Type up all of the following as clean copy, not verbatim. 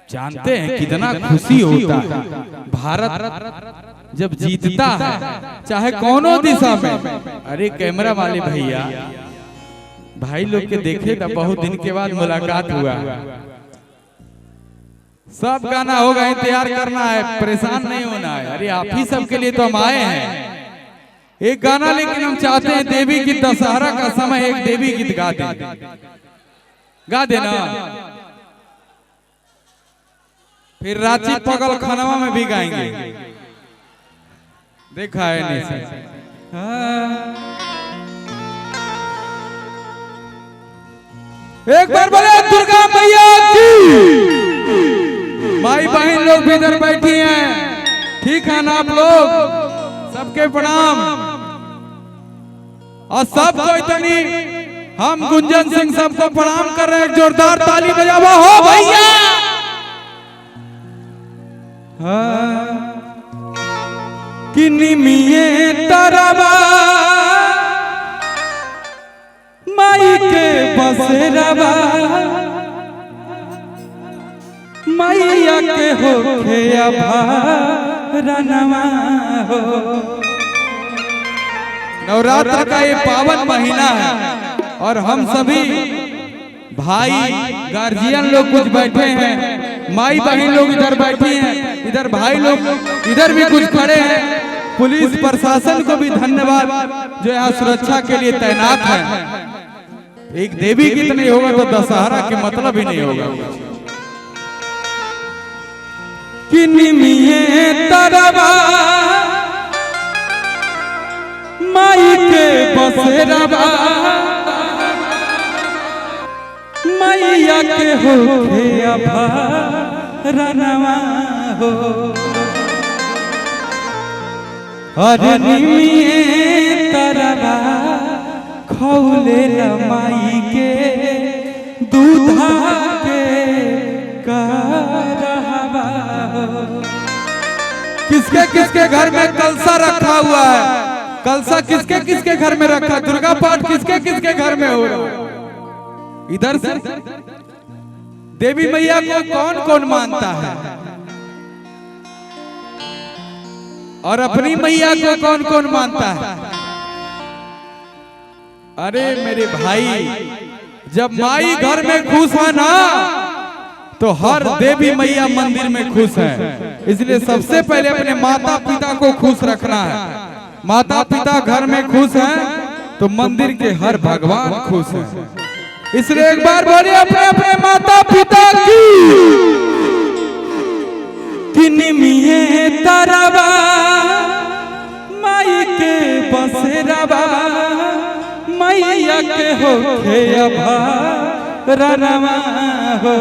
जानते हैं कितना खुशी होता है भारत जब जीतता है, चाहे कौनो दिशा में। अरे कैमरा वाले भैया भाई लोग के देखे तो बहुत दिन के बाद मुलाकात हुआ। सब गाना होगा, इंतजार करना है, परेशान नहीं होना है। अरे आप ही सबके लिए तो हम आए हैं एक गाना, लेकिन हम चाहते हैं देवी गीत, दशहरा का समय एक देवी गीत गा देना। फिर रांची पगल खनवा में भी गाएंगे, देखा है नहीं से। एक बार बोले दुर्गा मैया की। भाई बहन लोग भी इधर बैठी हैं, ठीक है ना आप लोग? सबके प्रणाम। और सबको इतनी हम गुंजन सिंह सबको प्रणाम कर रहे हैं। जोरदार ताली बजावा हो भैया। कि निमिये तरवा माई के बसेरवा, मैया के होखे अभारनवा हो। नवरात्र का ये पावन महीना है और हम सभी भाई गार्जियन लोग कुछ बैठे हैं, माई बहन लोग इधर बैठी हैं, इधर भाई लोग इधर भी कुछ खड़े हैं। पुलिस प्रशासन को भी धन्यवाद जो यहाँ सुरक्षा के लिए तैनात है। एक देवी गीत नहीं होगा तो दशहरा के मतलब ही नहीं होगा। कि निमिये तरवा माई के बसेरवा, मैया के होखे अभारनवा हो। अरे निमिये तरवा खौले माई के दूधा के करहवा। किसके किसके घर में कलसा रखा हुआ है? कलसा किसके किसके घर में रखा है? दुर्गा पाठ किसके किसके घर में हो रहा है? इधर से देवी मैया को कौन कौन मानता है और अपनी मैया को कौन कौन मानता है? अरे मेरे भाई, जब माई घर में खुश है ना तो हर देवी मैया मंदिर में खुश है। इसलिए सबसे पहले अपने माता पिता को खुश रखना है। माता पिता घर में खुश हैं तो मंदिर के हर भगवान खुश हैं। इसलिए एक बार बोलिए अपने अपने माता पिता की। कि निमिये तरवा माई के बसेरवा, मैया के होखे अभारनवा हो।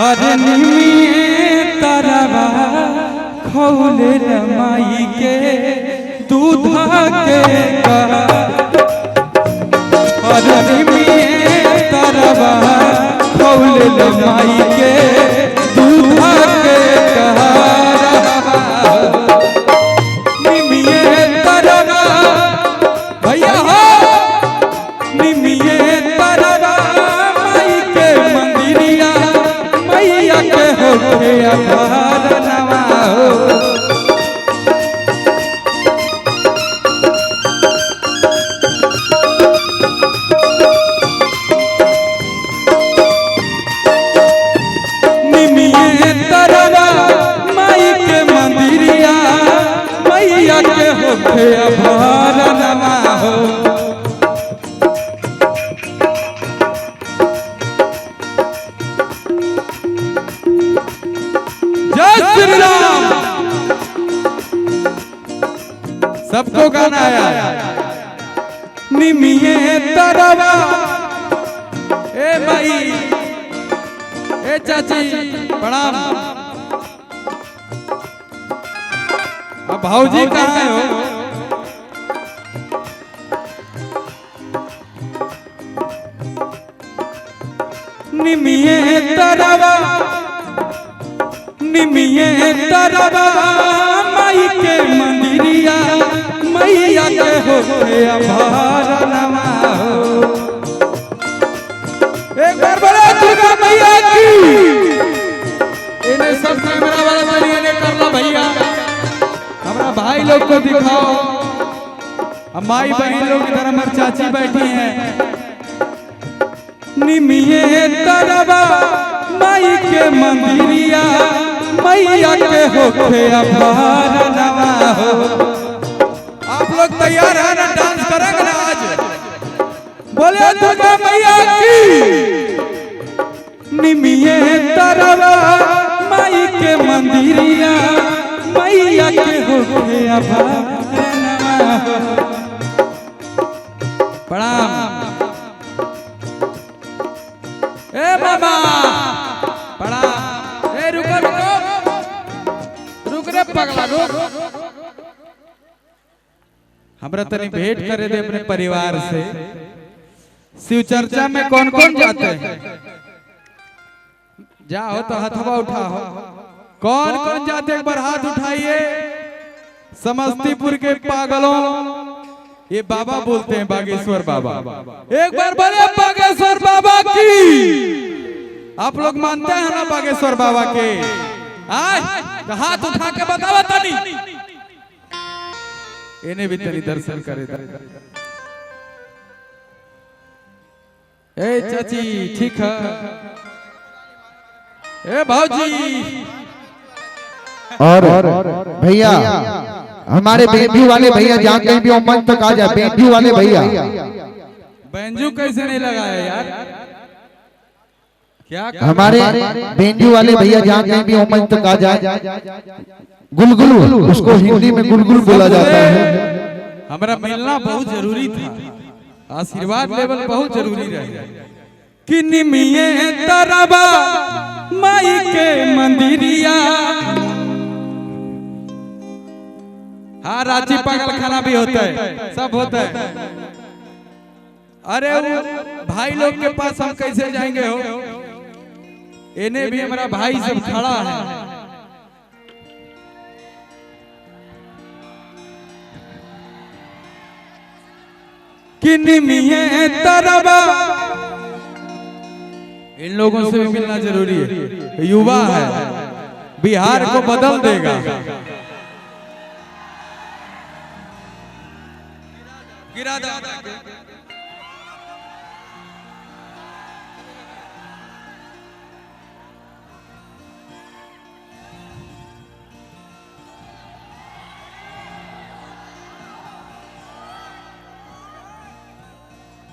अरे निमिये तरवा खौले माई के दूधा के तरवा खौले माई के दूधा के निमिये तरवा भैया हो। निमिये तरवा माई के मंदिरिया, मैया के होखे अभारनवा हो। अभारनवा हो। जय श्री राम। सबको गाना आया। निमिये तरवा ए माई ए चाची प्रणाम। अब भाऊजी कहाँ हो? निमिये तरवा, निमिये तरवा माई के मंदिरिया, मैया के होखे अभारनवा हो। एक बार बोलो दुर्गा कैमरा वाला तरीके ने कर लो भैया, हमारा भाई लोग को दिखाओ। अब माई बहन लोग इधर हमारी चाची बैठी हैं। निमिये तरबा माई के मंदिरिया, मैया के होखे अपार नवा हो। आप लोग तैयार हैं ना? डांस करेंगे ना आज? बोले दुर्गा मैया की। निमिये तरबा माई के मंदिरिया, मैया के होखे अपार नवा हो। प्रणाम। ए बाबा प्रणाम। ए रुको रुको रुक रे पगला रुक। हमरा तनी भेंट करे दे अपने परिवार से। शिव चर्चा में कौन कौन जाते हैं? जाओ तो हथवा उठाओ। कौन कौन जाते एक बार हाथ उठाइए। समस्तीपुर के पागलों, ये बाबा बोलते हैं बागेश्वर बाबा। एक बार बोले बागेश्वर बाबा की। आप लोग मानते हैं ना बागेश्वर बाबा के? आज तो हाथ उठा के बताओ तनी। इन्हें भी तनी दर्शन करे। ए चाची ठीक है? ए भाजी और भैया हमारे बेंजू वाले भैया जहाँ कहीं भी मंच तक आ जाए। बेंजू वाले भैया, बेंजू कैसे नहीं लगाया यार? क्या हमारे बेंजू वाले भैया जहाँ कहीं भी मंच तक आ जाए। गुलगुलू, उसको हिंदी में गुलगुल बोला जाता है। हमारा मिलना बहुत जरूरी था, आशीर्वाद लेवल बहुत जरूरी रहे। कि निमिये तरबा माई के मंदिरिया। हाँ रांची पागल खाना भी होता है, सब होता है। अरे भाई लोग के पास हम कैसे जाएंगे हो? इन्हें भी हमारा भाई सब खड़ा है। कि निमिये तरबा, इन लोगों से भी मिलना जरूरी है। युवा है, बिहार को बदल देगा। गिरा दादा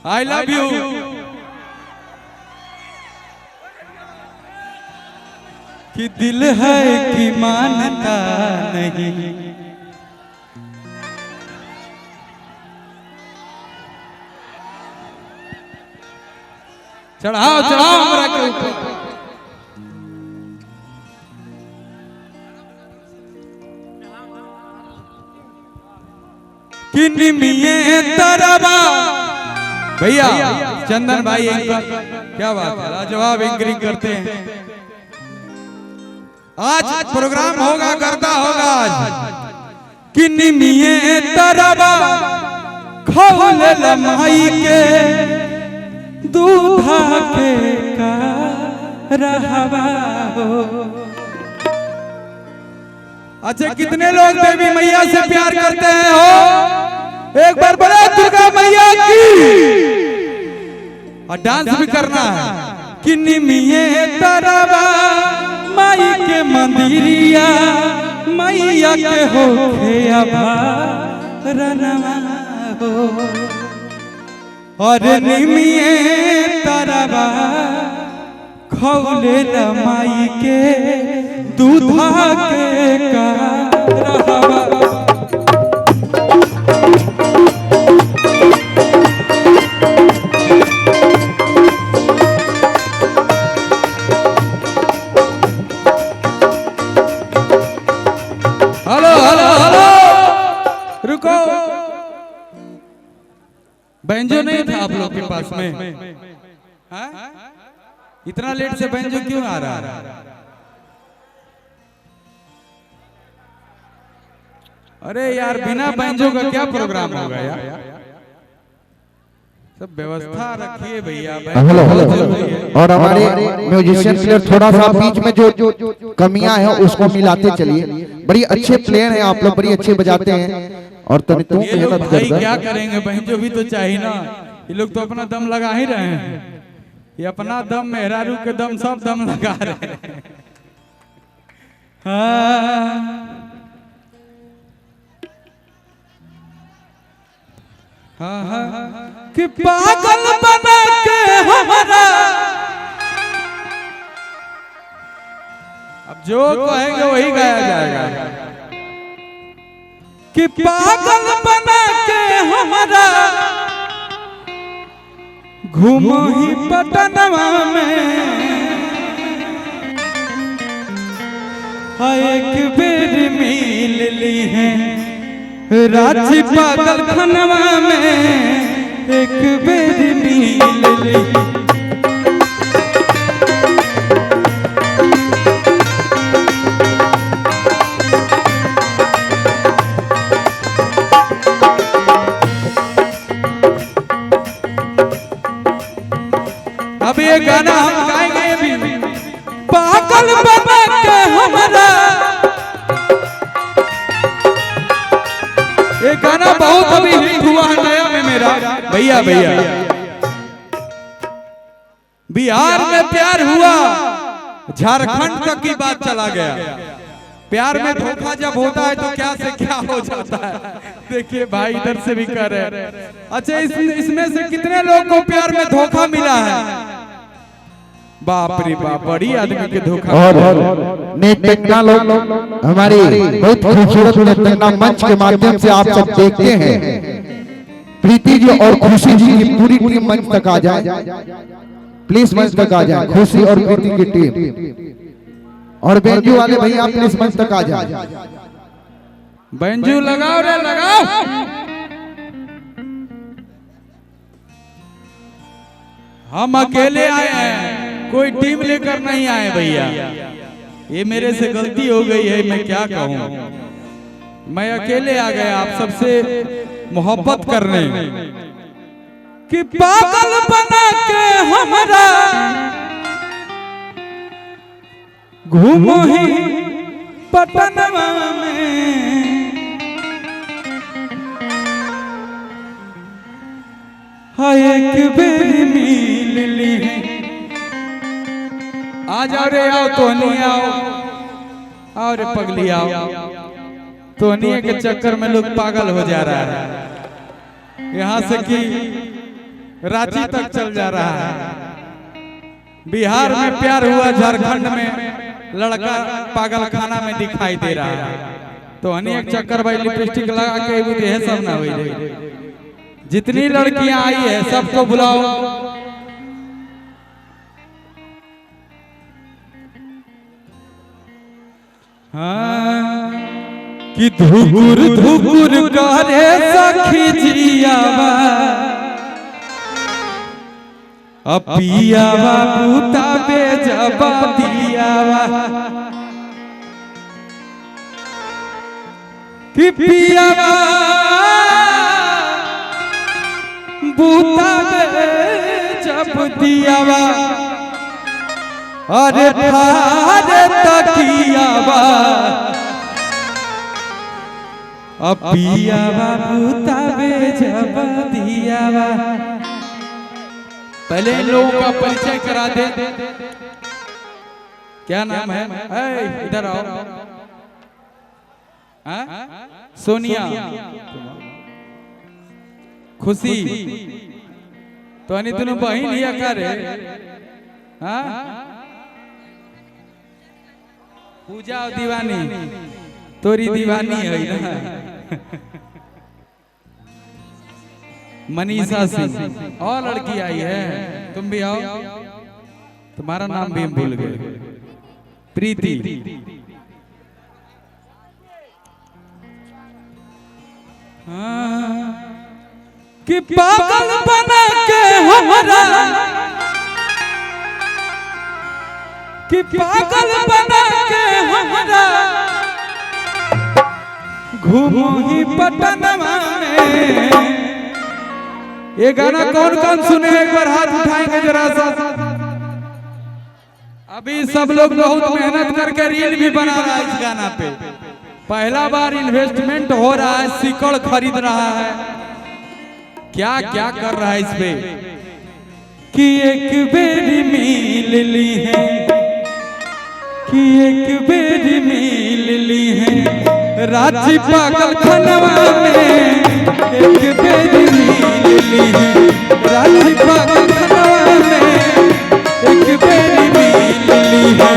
आई लव यू। कि दिल है कि मानता नहीं। चढ़ाओ चढ़ाओ हमरा के ऊपर। कि निमिये तरबा भैया चंदन भाई क्या बात है, लाजवाब एंकरिंग करते हैं। आज प्रोग्राम होगा, करता होगा आज। कि निमिये तरबा खौले लमाई के, दूधा के का रहवा हो। अच्छा कितने लोग देवी मैया से प्यार करते हैं हो? एक बार बोले दुर्गा मैया की। और डांस भी करना है। कि निमिये तरबा माई के मंदिरिया, मैया के होखे अपार नवा हो। और निमिये तरबा खौले माई के, दूधा के का रहवा। हेलो हेलो हेलो रुको। बेंजो नहीं था आप लोग के पास में? हाँ? इतना लेट से बेंजो क्यों आ रहा है? अरे यार बिना बेंजो का क्या प्रोग्राम होगा यार? सब व्यवस्था रखिए भैया। Hello hello. और हमारे म्यूजिशियन प्लेयर थोड़ा सा बीच में जो कमियां हैं उसको मिलाते चलिए। बड़ी अच्छे प्लेयर हैं आप लोग, बड़ी अच्छे बजाते हैं और तनितों ये लोग भाई क्या करेंगे बहन, जो भी तो चाहिए ना। ये लोग तो अपना दम लगा ही रहे हैं, ये अपना दम मेहरारू के दम सब दम लगा रहे हैं। हाँ कि पागल बना के हमारा, अब जो कहेंगे वही गाया जाएगा। कि पागल बना के हमारा घूमो ही पटनवा में, एक बेर मिल ली है रांची पागल खनवा में, एक बेर मिल ली। अब ये गाना हम गाएंगे भी, पागल बना के हमारा। ये गाना बहुत अभी हिट हुआ है नया में मेरा भैया। बिहार में प्यार हुआ, झारखंड तक की बात चला गया। प्यार में धोखा जब होता है तो क्या से क्या हो जाता है। देखिए भाई इधर से भी कर रहे हैं। अच्छा इसमें से कितने लोगों को प्यार में धोखा मिला है? बाप रे बाप, बड़ी आदमी के धोखा। और नेतंगा लोग हमारी बहुत खूबसूरत नेतंगा मंच के माध्यम से आप सब देखते हैं। प्रीति जी और खुशी जी की पूरी टीम मंच तक आ जाए, प्लीज मंच तक आ जाए। खुशी और प्रीति की टीम और बेंजू वाले भैया प्लीज मंच तक आ जाए। बेंजू लगाओ रे लगाओ। हम अकेले आए हैं, कोई टीम लेकर नहीं आए भैया। ये मेरे से गलती हो गई है, मैं क्या कहूँ। मैं अकेले आ गया आप सबसे मोहब्बत करने। कि पागल बना के हमारा घूमो ही पटनवा में, एक बेर मिल ली। आ जाओ रे आओ तोहनी आओ रे पगली आओ। तोहनी के चक्कर में लोग पागल हो जा रहा है, यहाँ से कि रांची तक चल जा रहा है। बिहार में प्यार हुआ, झारखंड में लड़का पागल खाना में दिखाई दे रहा है। तो अनेक चक्कर भाई लिपस्टिक लगा के भी देह सब ना हुई। जितनी लड़कियां आई है सबको बुलाओ। हाँ कि धुकुर धुकुर करे सखी जियावा, पियावा बूता बेजबा दियावा। कि पियावा बूता बेजब दियावा, अरे फारे तकियावा, पियावा बूता बेजब दियावा। पहले इन लोगों का परिचय करा दे। क्या नाम है? इधर आओ। सोनिया, खुशी, तो अन्य दोनों बहन ही करे। पूजा और दीवानी, तोरी दीवानी है ना। मनीषा सिंह और लड़की आई है, तुम भी आओ। तुम्हारा नाम भी हम भूल गए। प्रीति, कि पागल बना के हमारा, कि पागल बना के हमारा घूमो ही पटनवा में, ये गाना कौन कौन सुने हैं, एक बार हाथ उठाएंगे जरा सा। अभी सब लोग बहुत मेहनत करके रील भी बना रहा है इस गाना पे। पहला बार इन्वेस्टमेंट हो रहा है, सीकड़ खरीद रहा है, क्या क्या कर रहा है इस पे। कि एक बेरी मिल ली है, कि एक बेरी मिल ली है रांची पागल खनवा में, एक बेरी मिल ली है रांची पागल खनवा में, एक बेरी मिल ली है।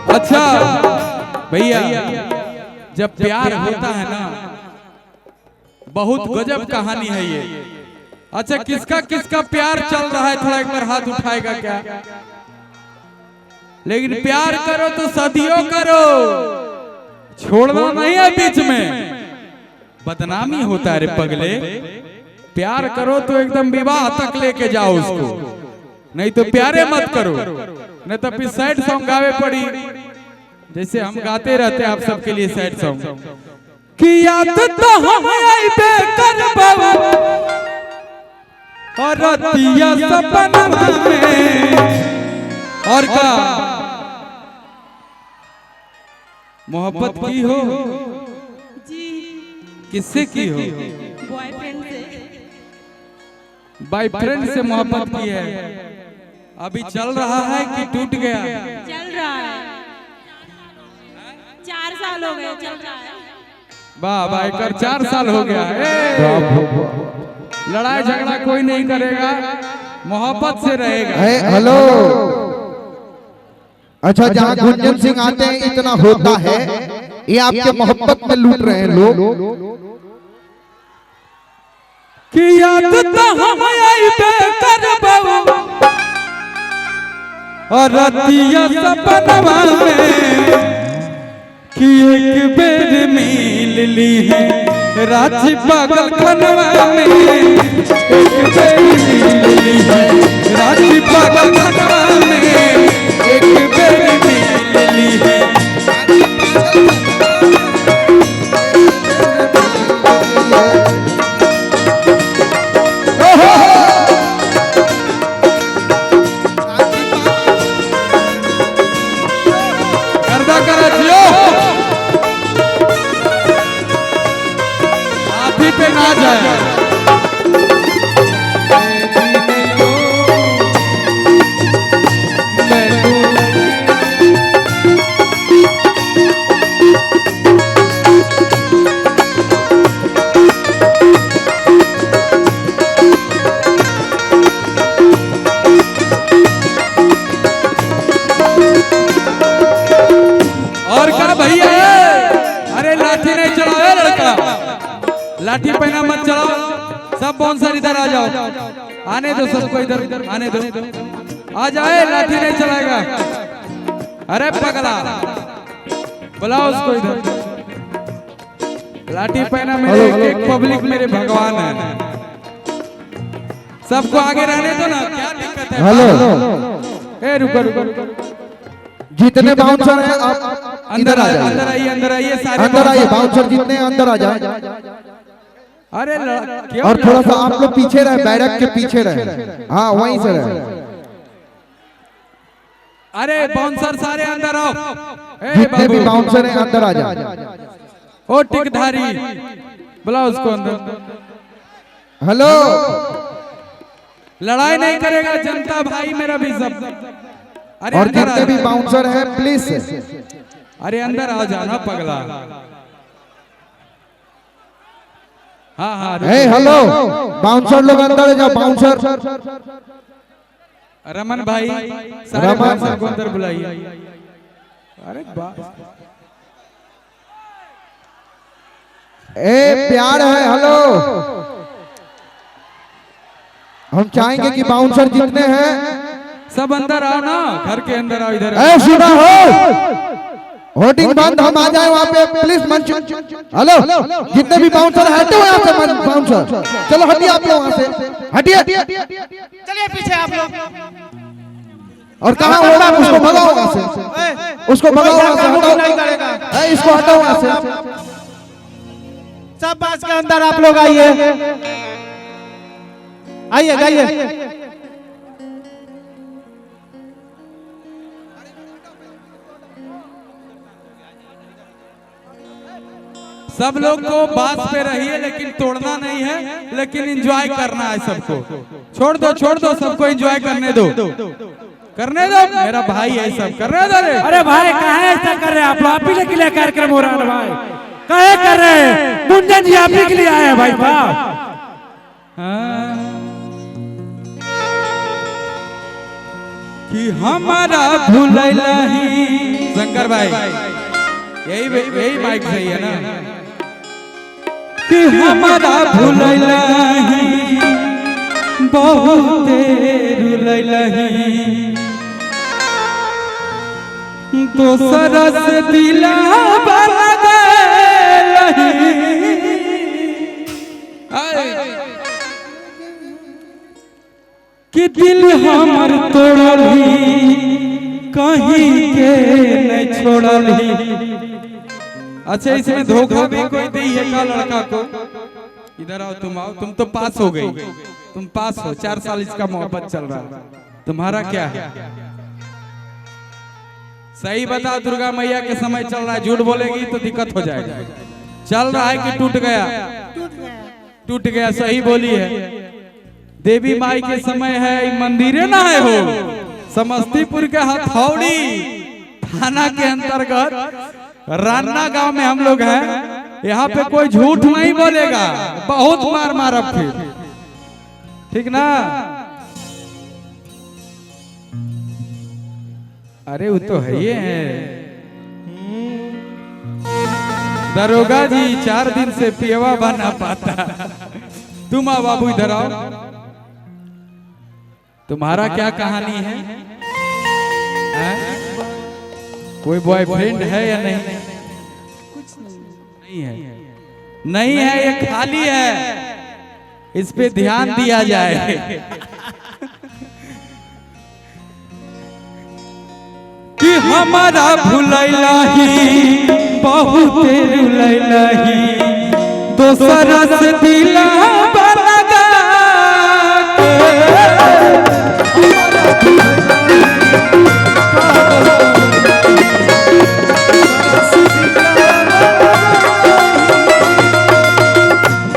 अच्छा भैया, जब प्यार होता है ना, बहुत गजब कहानी है ये। अच्छा, किसका किसका प्यार चल रहा है, थोड़ा एक बार हाथ उठाएगा क्या? लेकिन प्यार करो तो सदियों करो, छोड़ना नहीं है बीच में, बदनामी होता है रे पगले। प्यार करो तो एकदम विवाह तक लेके जाओ उसको, नहीं तो प्यारे मत करो, नहीं तो फिर सैड सॉन्ग गावे पड़ी, जैसे हम गाते रहते हैं आप सबके लिए सैड सॉन्ग। कि याद तो हम आइबे करबो और रतिया सपना में, और का मोहब्बत की हो जी, किससे की हो? बॉयफ्रेंड से। बॉयफ्रेंड से मोहब्बत की है। अभी चल रहा है कि टूट गया? चल रहा है, 4 साल हो गए चल रहा है। वाह भाई, कर 4 साल हो गया है। लड़ाई झगड़ा कोई नहीं करेगा, मोहब्बत से रहेगा। हेलो, अच्छा जहाँ गुंजन सिंह आते हैं इतना होता है, ये आपके मोहब्बत में लूट रहे हैं लोग। कि याद तो हम आइबे करबो और रतिया सपनवा में, कि एक बेर मिल ली है रांची पागल खनवा में, एक बेर मिल ली है रांची पागल खनवा में, एक बेर मिल ली है। करदा करा जियो, आप ही पे ना जाए। और कर भैया, अरे लाठी नहीं चलाओ लड़का, लाठी पहना मत चलाओ। सब बाउंसर इधर आ जाओ, आने दो सबको, इधर आने दो, आ जाए, लाठी नहीं चलाएगा। अरे पगला, बुलाओ उसको इधर। लाठी पहना मेरे एक पब्लिक मेरे भगवान है, सबको आगे रहने दो ना, क्या दिक्कत है? हेलो, ए रुको रुको रुको, जितने बाउंसर हैं आप अंदर आ जाइए, अंदर आइए, अंदर आइए, सारे अंदर आइए, बाउंसर जितने हैं अंदर आ जाए। अरे क्यों? और थोड़ा सा आप लोग पीछे रहे, बैरक के पीछे रहे, हाँ वहीं से रहे। अरे बाउंसर सारे अंदर आओ, जितने भी बाउंसर हैं अंदर आ जाए। ओ टिकधारी, बुलाओ उसको अंदर। हेलो, लड़ाई नहीं करेगा जनता भाई मेरा भी सब। अरे और अंदर जितने भी आ, बाउंसर हैं प्लीज। अरे अंदर आ जाना पगला। हाँ हाँ हे हेलो, बाउंसर लोग अंदर जाओ, बाउंसर। रमन भाई, सारे रमन। बाउंसर को अंदर बुलाइए। अरे ए प्यार है, हेलो, हम चाहेंगे कि बाउंसर जितने हैं सब अंदर आओ ना, घर के अंदर आओ, इधर ए सुना हो, होर्डिंग बंद, हम आ जाए वहाँ पे प्लीज मंच। हेलो, जितने भी बाउंसर हटे हो यहाँ से, बाउंसर चलो हटिए आप लोग वहाँ से, हटिए। चलिए पीछे आप लोग। और कहाँ होगा, उसको भगाओ वहाँ से, उसको भगाओ वहाँ से, हटाओ इसको, हटाओ वहाँ से। सब बास के अंदर आप लोग आइए, आइए गाइए। सब लोग को बात पे रहिए, लेकिन तोड़ना नहीं है, लेकिन एंजॉय करना है सबको। छोड़ दो सबको एंजॉय करने दो, करने दो। मेरा भाई है, सब करने दो रे। अरे भाई कहाँ ऐसा कर रहे हैं आप लोग? आप ही के लिए कार्यक्रम हो रहा है भाई, कहे कर रहे हैं? मुंडन जी आप ही के लिए आए हैं भाई साहब। कि हमारा भूलैला ही शंकर भाई, यही माइक सही है ना? कि हमारा भूलैला ही बहुत रुलैला ही, दोसरा से दिला कि दिल हमर तोड़ली कहीं के नहीं छोड़ली। अच्छा, इसमें धोखा भी कोई दी है का लड़का को? इधर आओ, तुम आओ, तुम तो पास हो गई, तुम पास हो, 4 साल इसका मोहब्बत चल रहा है, तुम्हारा क्या है? सही बताओ, दुर्गा मैया के समय चल रहा है, झूठ बोलेगी तो दिक्कत हो जाएगा। चल रहा है कि टूट गया? टूट गया, सही बोली है। देवी माई के समय है, मंदिरे ना है हो। समस्तीपुर के हथौड़ी थाना के अंतर्गत रान्ना गांव में हम लोग हैं। यहाँ पे कोई झूठ नहीं बोलेगा, बहुत मार मारब फिर, ठीक ना? अरे वो तो है ये है दरोगा जी, 4 दिन से पियवा बना पाता। तुम आओ बाबू, इधर आओ। तुम्हारा क्या कहानी है? कोई बॉयफ्रेंड है या नहीं? कुछ नहीं है, नहीं है, ये खाली है, इस पे ध्यान दिया जाए। कि हमारा भुलैला ही बहुत रुलैला ही, दोसरा से दिला लगा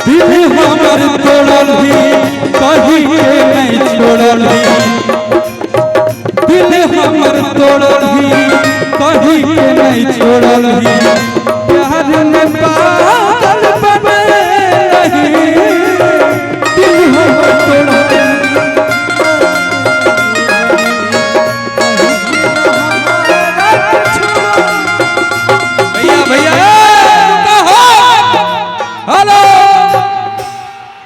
दिल हमर तोड़ली कहीं के नहीं छोड़ली, दिल हमर तोड़ली कहीं के नहीं छोड़ली।